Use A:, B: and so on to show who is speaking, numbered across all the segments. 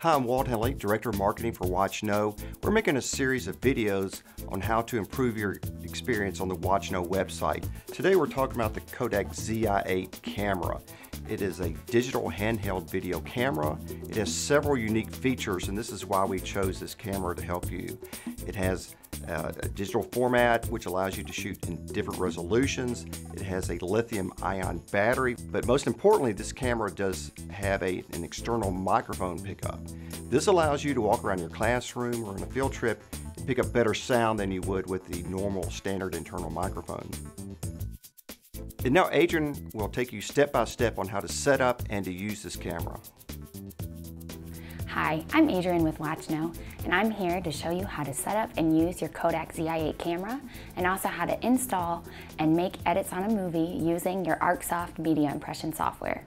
A: Hi, I'm Walt Henley, Director of Marketing for Watch Know. We're making a series of videos on how to improve your experience on the Watch Know website. Today we're talking about the Kodak Zi-8 camera. It is a digital handheld video camera. It has several unique features, and this is why we chose this camera to help you. It has a digital format which allows you to shoot in different resolutions. It has a lithium-ion battery, but most importantly, this camera does have an external microphone pickup. This allows you to walk around your classroom or on a field trip and pick up better sound than you would with the normal standard internal microphone. And now Adrian will take you step by step on how to set up and to use this camera.
B: Hi, I'm Adrian with Watch Know, and I'm here to show you how to set up and use your Kodak Zi-8 camera, and also how to install and make edits on a movie using your ArcSoft media impression software.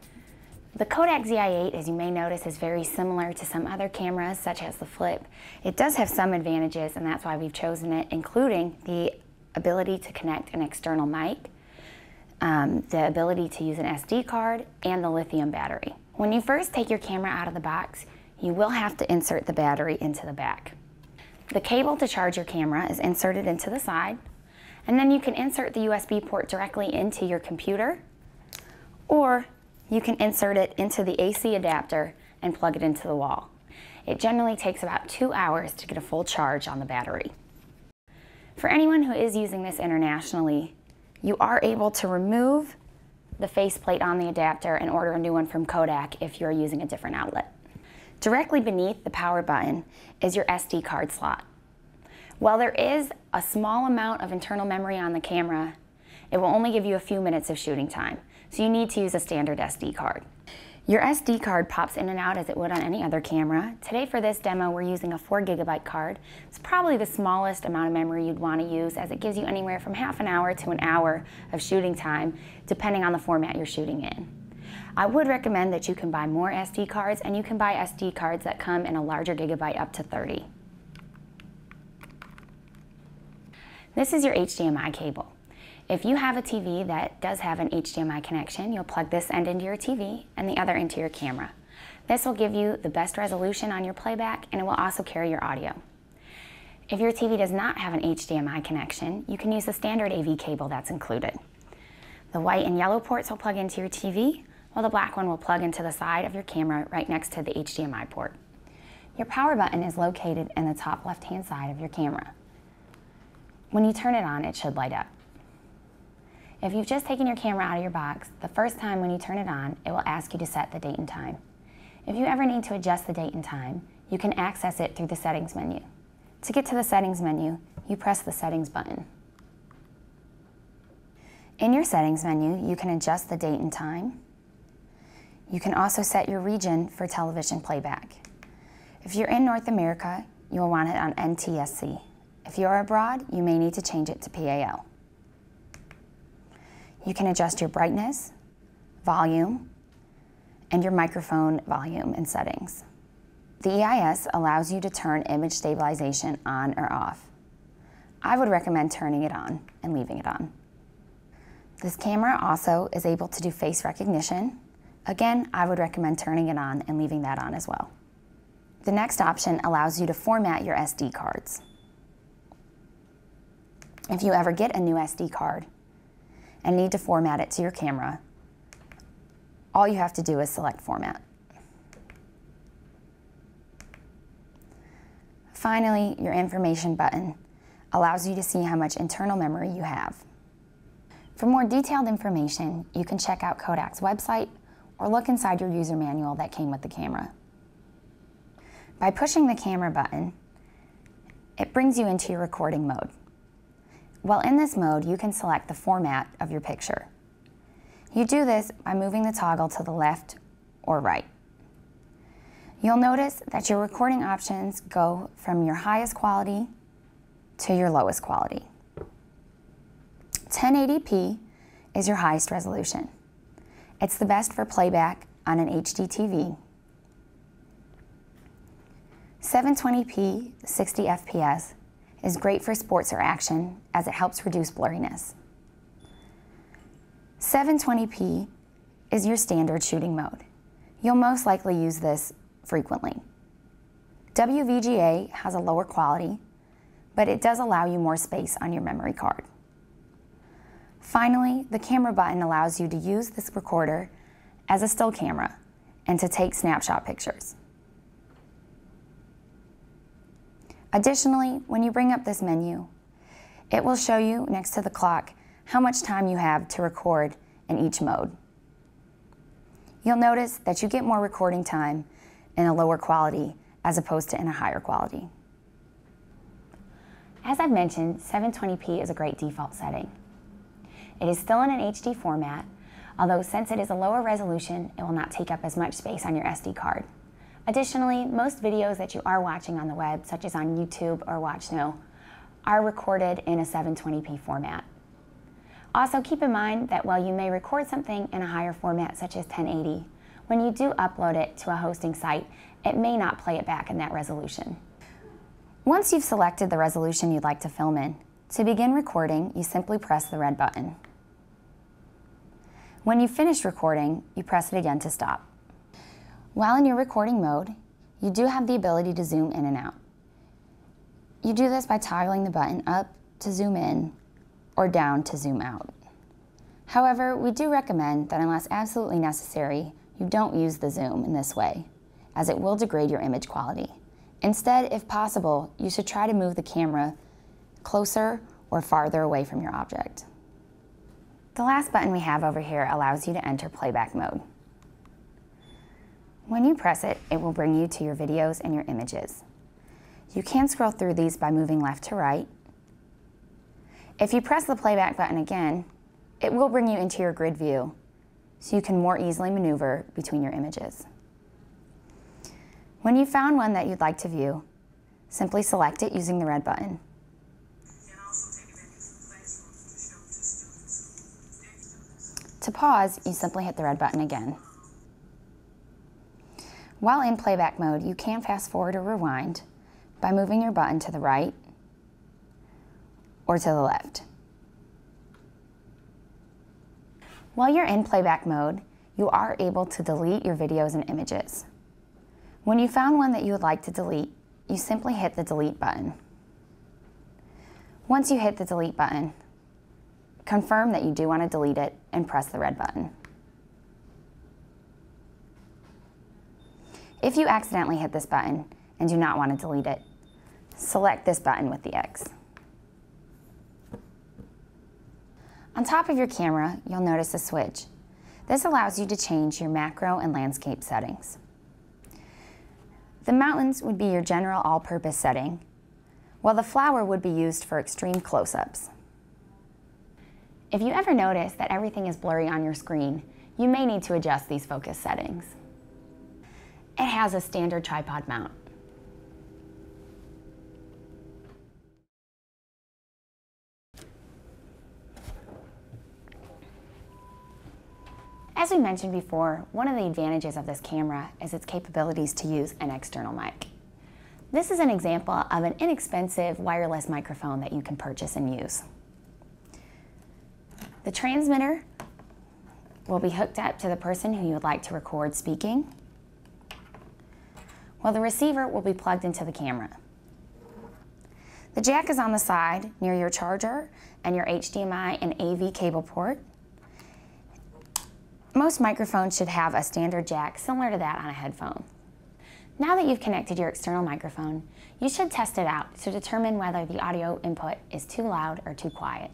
B: The Kodak Zi-8, as you may notice, is very similar to some other cameras, such as the Flip. It does have some advantages, and that's why we've chosen it, including the ability to connect an external mic, the ability to use an SD card, and the lithium battery. When you first take your camera out of the box, you will have to insert the battery into the back. The cable to charge your camera is inserted into the side, and then you can insert the USB port directly into your computer, or you can insert it into the AC adapter and plug it into the wall. It generally takes about 2 hours to get a full charge on the battery. For anyone who is using this internationally, you are able to remove the faceplate on the adapter and order a new one from Kodak if you're using a different outlet. Directly beneath the power button is your SD card slot. While there is a small amount of internal memory on the camera, it will only give you a few minutes of shooting time, so you need to use a standard SD card. Your SD card pops in and out as it would on any other camera. Today for this demo we're using a 4 GB card. It's probably the smallest amount of memory you'd want to use, as it gives you anywhere from half an hour to an hour of shooting time, depending on the format you're shooting in. I would recommend that you can buy more SD cards, and you can buy SD cards that come in a larger gigabyte, up to 30. This is your HDMI cable. If you have a TV that does have an HDMI connection, you'll plug this end into your TV and the other into your camera. This will give you the best resolution on your playback, and it will also carry your audio. If your TV does not have an HDMI connection, you can use the standard AV cable that's included. The white and yellow ports will plug into your TV, while the black one will plug into the side of your camera right next to the HDMI port. Your power button is located in the top left-hand side of your camera. When you turn it on, it should light up. If you've just taken your camera out of your box, the first time when you turn it on, it will ask you to set the date and time. If you ever need to adjust the date and time, you can access it through the settings menu. To get to the settings menu, you press the settings button. In your settings menu, you can adjust the date and time. You can also set your region for television playback. If you're in North America, you'll want it on NTSC. If you're abroad, you may need to change it to PAL. You can adjust your brightness, volume, and your microphone volume and settings. The EIS allows you to turn image stabilization on or off. I would recommend turning it on and leaving it on. This camera also is able to do face recognition. Again, I would recommend turning it on and leaving that on as well. The next option allows you to format your SD cards. If you ever get a new SD card and need to format it to your camera, all you have to do is select Format. Finally, your information button allows you to see how much internal memory you have. For more detailed information, you can check out Kodak's website or look inside your user manual that came with the camera. By pushing the camera button, it brings you into your recording mode. While in this mode, you can select the format of your picture. You do this by moving the toggle to the left or right. You'll notice that your recording options go from your highest quality to your lowest quality. 1080p is your highest resolution. It's the best for playback on an HD TV. 720p 60 FPS is great for sports or action, as it helps reduce blurriness. 720p is your standard shooting mode. You'll most likely use this frequently. WVGA has a lower quality, but it does allow you more space on your memory card. Finally, the camera button allows you to use this recorder as a still camera and to take snapshot pictures. Additionally, when you bring up this menu, it will show you next to the clock how much time you have to record in each mode. You'll notice that you get more recording time in a lower quality as opposed to in a higher quality. As I've mentioned, 720p is a great default setting. It is still in an HD format, although since it is a lower resolution, it will not take up as much space on your SD card. Additionally, most videos that you are watching on the web, such as on YouTube or WatchNo, are recorded in a 720p format. Also, keep in mind that while you may record something in a higher format, such as 1080, when you do upload it to a hosting site, it may not play it back in that resolution. Once you've selected the resolution you'd like to film in, to begin recording, you simply press the red button. When you finish recording, you press it again to stop. While in your recording mode, you do have the ability to zoom in and out. You do this by toggling the button up to zoom in or down to zoom out. However, we do recommend that unless absolutely necessary, you don't use the zoom in this way, as it will degrade your image quality. Instead, if possible, you should try to move the camera closer or farther away from your object. The last button we have over here allows you to enter playback mode. When you press it, it will bring you to your videos and your images. You can scroll through these by moving left to right. If you press the playback button again, it will bring you into your grid view, so you can more easily maneuver between your images. When you've found one that you'd like to view, simply select it using the red button. To pause, you simply hit the red button again. While in playback mode, you can fast forward or rewind by moving your button to the right or to the left. While you're in playback mode, you are able to delete your videos and images. When you found one that you would like to delete, you simply hit the delete button. Once you hit the delete button, confirm that you do want to delete it and press the red button. If you accidentally hit this button and do not want to delete it, select this button with the X. On top of your camera, you'll notice a switch. This allows you to change your macro and landscape settings. The mountains would be your general all-purpose setting, while the flower would be used for extreme close-ups. If you ever notice that everything is blurry on your screen, you may need to adjust these focus settings. It has a standard tripod mount. As we mentioned before, one of the advantages of this camera is its capabilities to use an external mic. This is an example of an inexpensive wireless microphone that you can purchase and use. The transmitter will be hooked up to the person who you would like to record speaking, while the receiver will be plugged into the camera. The jack is on the side near your charger and your HDMI and AV cable port. Most microphones should have a standard jack similar to that on a headphone. Now that you've connected your external microphone, you should test it out to determine whether the audio input is too loud or too quiet.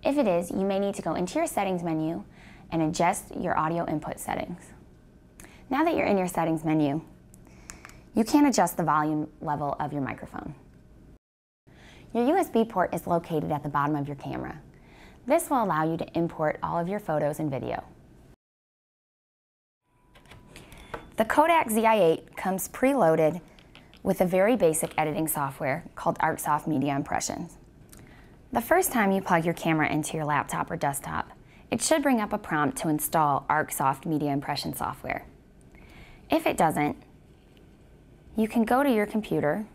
B: If it is, you may need to go into your settings menu and adjust your audio input settings. Now that you're in your settings menu, you can adjust the volume level of your microphone. Your USB port is located at the bottom of your camera. This will allow you to import all of your photos and video. The Kodak Zi-8 comes preloaded with a very basic editing software called ArcSoft Media Impressions. The first time you plug your camera into your laptop or desktop, it should bring up a prompt to install ArcSoft Media Impression software. If it doesn't, you can go to your computer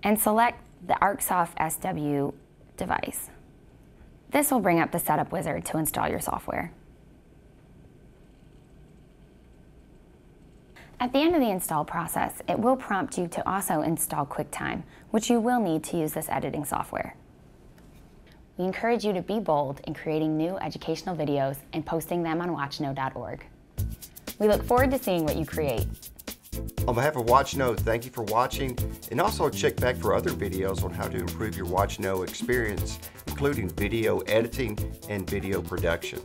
B: and select the ArcSoft SW device. This will bring up the setup wizard to install your software. At the end of the install process, it will prompt you to also install QuickTime, which you will need to use this editing software. We encourage you to be bold in creating new educational videos and posting them on watchknow.org. We look forward to seeing what you create.
A: On behalf of WatchKnow, thank you for watching, and also check back for other videos on how to improve your WatchKnow experience, including video editing and video production.